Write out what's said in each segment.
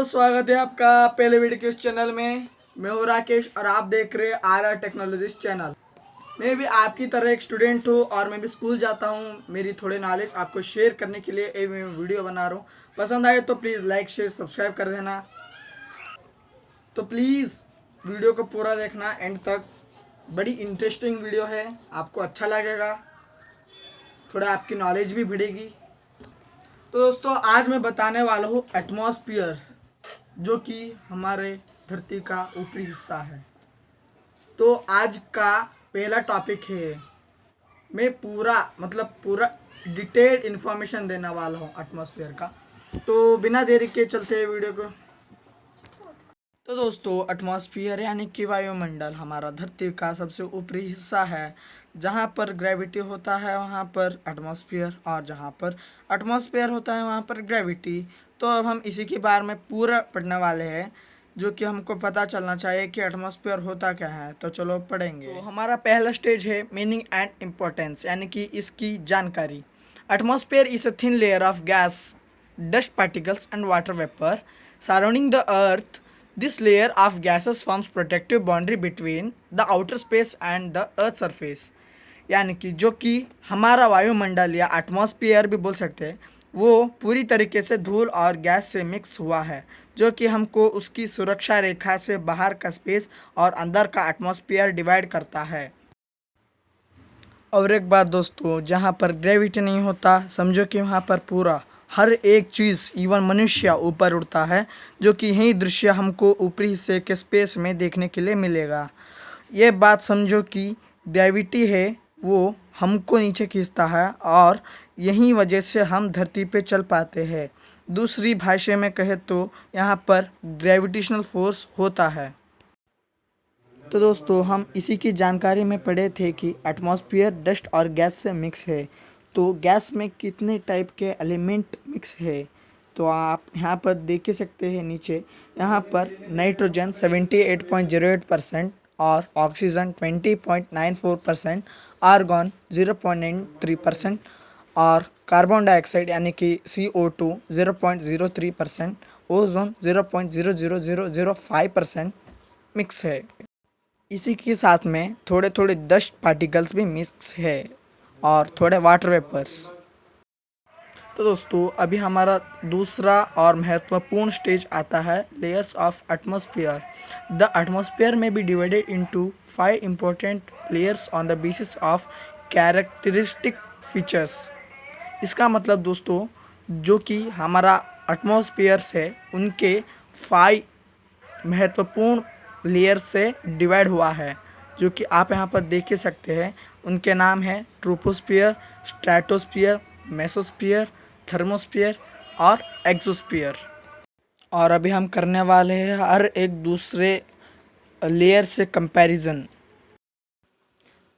स्वागत है आपका पहले वीडियो के इस चैनल में। मैं हूँ राकेश और आप देख रहे हैं आर टेक्नोलॉजीज चैनल। मैं भी आपकी तरह एक स्टूडेंट हूँ और मैं भी स्कूल जाता हूँ। मेरी थोड़ी नॉलेज आपको शेयर करने के लिए मैं वीडियो बना रहा हूँ। पसंद आए तो प्लीज़ लाइक शेयर सब्सक्राइब कर देना। तो प्लीज़ वीडियो को पूरा देखना एंड तक। बड़ी इंटरेस्टिंग वीडियो है, आपको अच्छा लगेगा, थोड़ा आपकी नॉलेज भी बढ़ेगी। तो दोस्तों आज मैं बताने वाला हूँ एटमॉस्फेयर, जो कि हमारे धरती का ऊपरी हिस्सा है। तो आज का पहला टॉपिक है, मैं पूरा डिटेल्ड इन्फॉर्मेशन देने वाला हूँ एटमॉस्फेयर का। तो बिना देरी के चलते हैं वीडियो को। तो दोस्तों एटमॉस्फेयर यानी कि वायुमंडल हमारा धरती का सबसे ऊपरी हिस्सा है। जहाँ पर ग्रेविटी होता है वहाँ पर एटमॉस्फेयर, और जहाँ पर एटमॉस्फेयर होता है वहाँ पर ग्रेविटी। तो अब हम इसी के बारे में पूरा पढ़ने वाले हैं, जो कि हमको पता चलना चाहिए कि एटमॉस्फेयर होता क्या है। तो चलो पढ़ेंगे। तो हमारा पहला स्टेज है मीनिंग एंड इम्पोर्टेंस, यानी कि इसकी जानकारी। Atmosphere is a thin layer of gas, dust particles and water vapor surrounding the earth. This layer of gases forms protective boundary between the outer space and the earth surface. यानी कि जो कि हमारा वायुमंडल या एटमॉस्फेयर भी बोल सकते हैं, वो पूरी तरीके से धूल और गैस से मिक्स हुआ है, जो कि हमको उसकी सुरक्षा रेखा से बाहर का स्पेस और अंदर का एटमॉस्फेयर डिवाइड करता है। और एक बात दोस्तों, जहाँ पर ग्रेविटी नहीं होता समझो कि वहाँ पर पूरा हर एक चीज़ इवन मनुष्य ऊपर उड़ता है, जो कि यही दृश्य हमको ऊपरी हिस्से के स्पेस में देखने के लिए मिलेगा। ये बात समझो कि ग्रेविटी है वो हमको नीचे खींचता है और यही वजह से हम धरती पे चल पाते हैं। दूसरी भाषा में कहे तो यहाँ पर ग्रेविटेशनल फोर्स होता है। तो दोस्तों हम इसी की जानकारी में पढ़े थे कि एटमॉस्फेयर डस्ट और गैस से मिक्स है। तो गैस में कितने टाइप के एलिमेंट मिक्स है, तो आप यहाँ पर देख सकते हैं नीचे। यहाँ पर नाइट्रोजन 78.08% और ऑक्सीजन 20.94%, आर्गॉन 0.93% और कार्बन डाइऑक्साइड यानी कि CO2 0.03%, ओजोन 0.00005% मिक्स है। इसी के साथ में थोड़े थोड़े डस्ट पार्टिकल्स भी मिक्स है और थोड़े वाटर वेपर्स। तो दोस्तों अभी हमारा दूसरा और महत्वपूर्ण स्टेज आता है layers of atmosphere. The atmosphere may be divided into 5 important layers on the basis of characteristic features. इसका मतलब दोस्तों, जो कि हमारा एटमॉस्फेयर है उनके 5 महत्वपूर्ण लेयर से डिवाइड हुआ है, जो कि आप यहाँ पर देख ही सकते हैं। उनके नाम है ट्रोपोस्फियर, स्ट्रेटोस्फियर, मेसोस्फियर, थर्मोस्फियर और एक्सोस्फियर। और अभी हम करने वाले हैं हर एक दूसरे लेयर से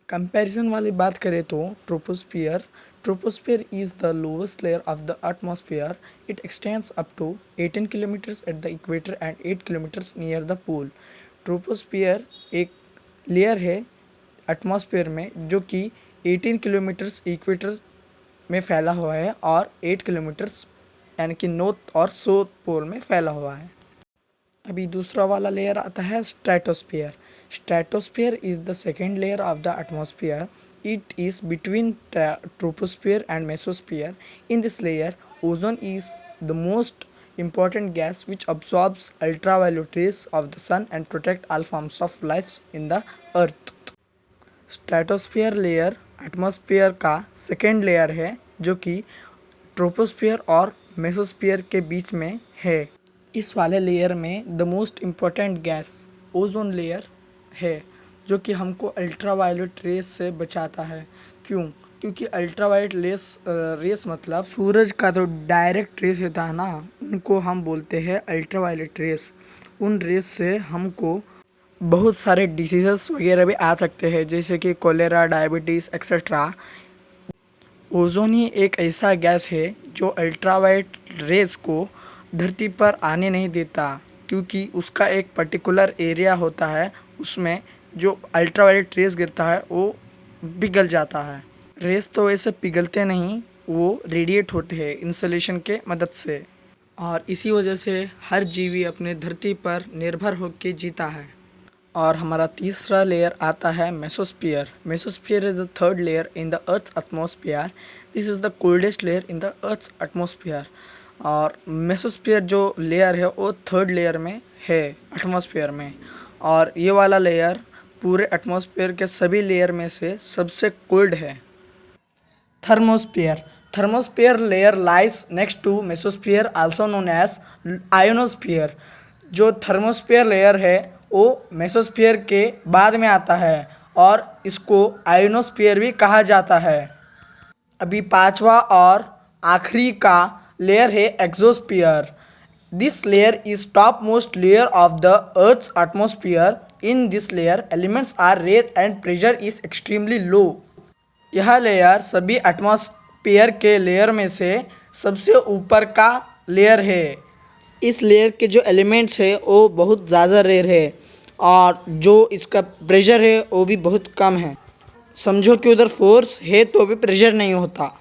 कंपैरिजन वाली बात करें तो troposphere is the lowest layer of the atmosphere. It extends up to 18 kilometers at the equator and 8 kilometers near the pole. Troposphere एक लेयर है एटमॉस्फेयर में, जो कि 18 किलोमीटर्स इक्वेटर में फैला हुआ है और 8 किलोमीटर्स यानी कि नॉर्थ और साउथ पोल में फैला हुआ है। अभी दूसरा वाला लेयर आता है stratosphere. Stratosphere is the second layer of the atmosphere. It is between troposphere and mesosphere. In this layer, ozone is the most important gas which absorbs ultraviolet rays of the sun and protect all forms of life in the earth. Stratosphere layer atmosphere का second layer है, जो कि troposphere और mesosphere के बीच में है। इस वाले लेयर में the most important gas ozone layer है, जो कि हमको अल्ट्रावायलेट रेस से बचाता है। क्योंकि अल्ट्रावायलेट रेस मतलब सूरज का जो डायरेक्ट रेस होता है ना, उनको हम बोलते हैं अल्ट्रावायलेट रेस। उन रेस से हमको बहुत सारे डिसीजेस वगैरह भी आ सकते हैं, जैसे कि कोलेरा, डायबिटीज़ एक्सेट्रा। ओजोन ही एक ऐसा गैस है जो अल्ट्रावायलेट रेस को धरती पर आने नहीं देता, क्योंकि उसका एक पर्टिकुलर एरिया होता है, उसमें जो अल्ट्रावायलेट रेस गिरता है वो पिघल जाता है। रेस तो वैसे पिघलते नहीं, वो रेडिएट होते हैं इंसुलेशन के मदद से। और इसी वजह से हर जीवी अपने धरती पर निर्भर होकर जीता है। और हमारा तीसरा लेयर आता है mesosphere. Mesosphere is the third layer in the earth atmosphere. This is the coldest layer in the earth atmosphere. और मेसोस्फीयर जो लेयर है वो थर्ड लेयर में है एटमॉस्फेयर में। और ये वाला लेयर पूरे एटमॉस्फेयर के सभी लेयर में से सबसे कोल्ड है। Thermosphere. Thermosphere layer lies next to mesosphere also known as ionosphere। जो थर्मोस्फीयर लेयर है वो मेसोस्फीयर के बाद में आता है और इसको आयोनोस्फीयर भी कहा जाता है। अभी पांचवा और आखिरी का लेयर है exosphere. This layer is top most layer of the earth's atmosphere. In this layer elements are rare and pressure is extremely low. यह लेयर सभी एटमॉस्फेयर के लेयर में से सबसे ऊपर का लेयर है। इस लेयर के जो एलिमेंट्स है वो बहुत ज़्यादा रेयर है और जो इसका प्रेशर है वो भी बहुत कम है। समझो कि उधर फोर्स है तो भी प्रेशर नहीं होता।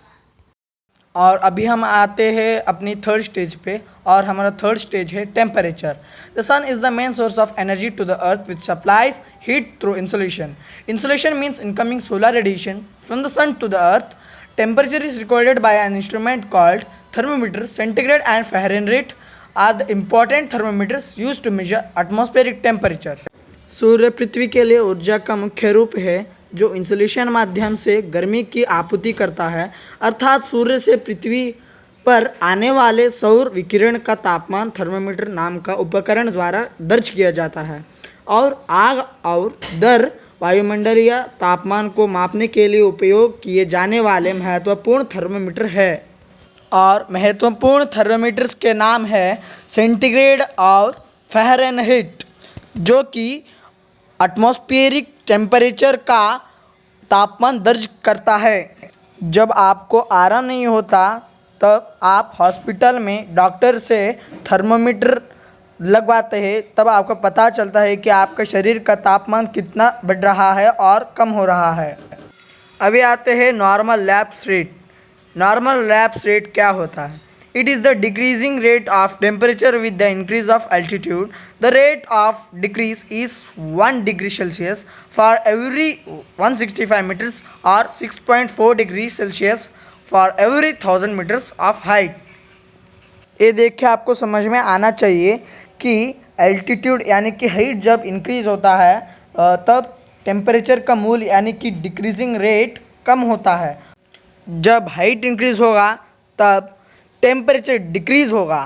और अभी हम आते हैं अपनी थर्ड स्टेज पे और हमारा थर्ड स्टेज है temperature. The sun is the main source of energy to the earth which supplies heat through insulation. Insulation means incoming solar radiation from the sun to the earth. Temperature is recorded by an instrument called thermometer. Centigrade and Fahrenheit are the important thermometers use to measure atmospheric temperature. सूर्य पृथ्वी के लिए ऊर्जा का मुख्य रूप है जो इंसुलेशन माध्यम से गर्मी की आपूर्ति करता है। अर्थात सूर्य से पृथ्वी पर आने वाले सौर विकिरण का तापमान थर्मोमीटर नाम का उपकरण द्वारा दर्ज किया जाता है। और आग और दर वायुमंडलीय तापमान को मापने के लिए उपयोग किए जाने वाले महत्वपूर्ण थर्मोमीटर है। और महत्वपूर्ण थर्मोमीटर्स के नाम है सेंटीग्रेड और फ़ारेनहाइट, जो कि एटमॉस्फेरिक टेम्परेचर का तापमान दर्ज करता है। जब आपको आराम नहीं होता तब आप हॉस्पिटल में डॉक्टर से थर्मोमीटर लगवाते हैं, तब आपको पता चलता है कि आपका शरीर का तापमान कितना बढ़ रहा है और कम हो रहा है। अभी आते हैं normal lapse rate. Normal lapse rate क्या होता है? It is the decreasing rate of temperature with the increase of altitude. The rate of decrease is 1 degree Celsius for every 165 meters or 6.4 degrees Celsius for every 1000 meters of height. ये देख के आपको समझ में आना चाहिए कि एल्टीट्यूड यानी कि हाइट जब इंक्रीज़ होता है तब टेम्परेचर का मूल्य यानी कि डिक्रीजिंग रेट कम होता है। जब हाइट इंक्रीज़ होगा तब टेम्परेचर डिक्रीज़ होगा।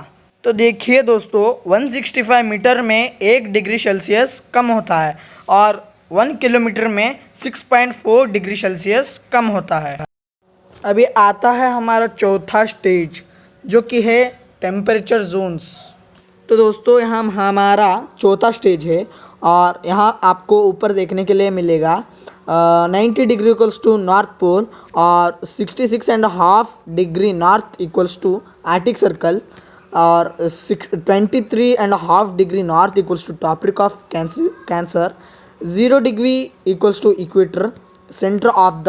तो देखिए दोस्तों 165 मीटर में 1 डिग्री सेल्सियस कम होता है और 1 किलोमीटर में 6.4 डिग्री सेल्सियस कम होता है। अभी आता है हमारा चौथा स्टेज जो कि है टेम्परेचर जोन्स। तो दोस्तों यहाँ हमारा चौथा स्टेज है और यहाँ आपको ऊपर देखने के लिए मिलेगा 90 degree equals to north pole और 66.5 degree north equals to arctic circle और 23.5 degree north equals to tropic of cancer. 0 degree equals to equator centre of the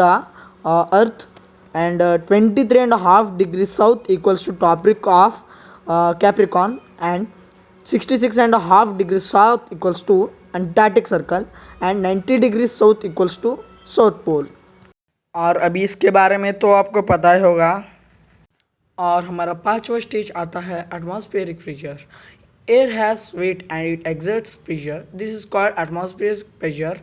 earth and 23.5 degree south equals to tropic of capricorn and 66.5 degree south equals to antarctic circle and 90 degree south equals to south pole. और अभी इसके बारे में तो आपको पता ही होगा। और हमारा पांचवा स्टेज आता है atmospheric pressure. Air has weight and it exerts pressure. This is called atmospheric pressure.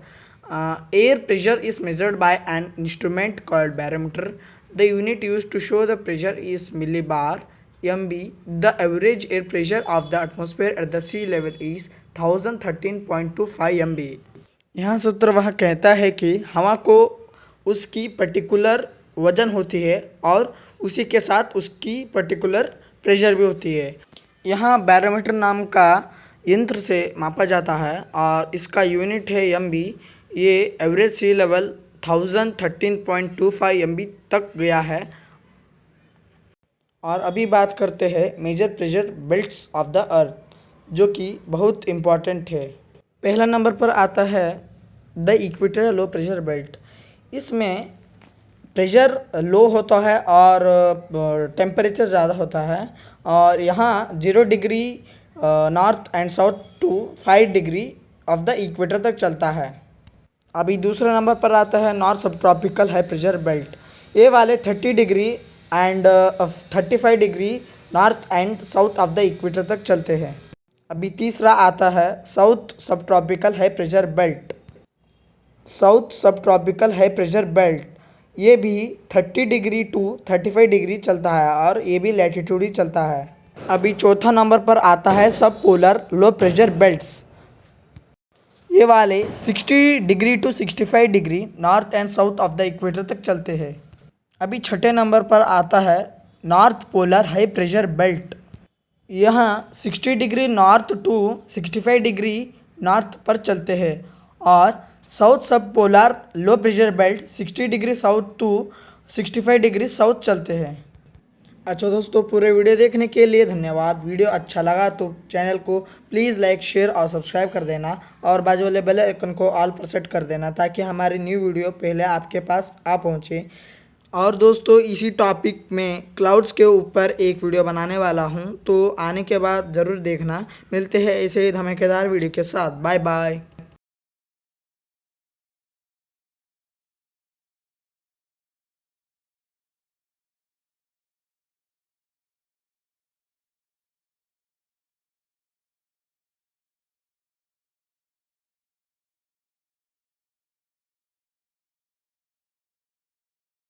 Air pressure is measured by an instrument called barometer. The unit used to show the pressure is millibar MB. The average air pressure of the atmosphere at the sea level is 1013.25 MB. यहाँ सूत्र वह कहता है कि हवा को उसकी particular वजन होती है और उसी के साथ उसकी पर्टिकुलर प्रेशर भी होती है। यहाँ बैरोमीटर नाम का यंत्र से मापा जाता है और इसका यूनिट है MB। ये एवरेज सी लेवल 1013.25 MB तक गया है। और अभी बात करते हैं major pressure belts of the अर्थ, जो कि बहुत इम्पॉर्टेंट है। पहला नंबर पर आता है the equatorial low pressure belt. इसमें प्रेशर लो होता है और टेम्परेचर ज़्यादा होता है। और यहाँ 0 degree north and south to 5 degree of the equator तक चलता है। अभी दूसरे नंबर पर आता है नॉर्थ सब ट्रॉपिकल हाई प्रेशर बेल्ट। ये वाले 30 degree and 35 degree north and south of the equator तक चलते हैं। अभी तीसरा आता है साउथ सब tropical high pressure belt. South सब ट्रॉपिकल हाई प्रेशर बेल्ट ये भी 30 डिग्री टू 35 डिग्री चलता है और ये भी लैटिट्यूड ही चलता है। अभी चौथा नंबर पर आता है सब पोलर लो प्रेशर बेल्ट्स। ये वाले 60 degree to 65 degree north and south of the equator तक चलते हैं। अभी छठे नंबर पर आता है north polar high pressure belt. यहाँ 60 degree north to 65 degree north पर चलते हैं और south sub polar low pressure belt 60 degree south to 65 degree south चलते हैं। अच्छा दोस्तों, पूरे वीडियो देखने के लिए धन्यवाद। वीडियो अच्छा लगा तो चैनल को प्लीज़ लाइक शेयर और सब्सक्राइब कर देना और बाजू वाले बेल आइकन को ऑल पर सेट कर देना ताकि हमारी न्यू वीडियो पहले आपके पास आ पहुँचे। और दोस्तों, इसी टॉपिक में क्लाउड्स के ऊपर एक वीडियो बनाने वाला हूँ, तो आने के बाद ज़रूर देखना। मिलते हैं ऐसे ही धमाकेदार वीडियो के साथ। Bye bye.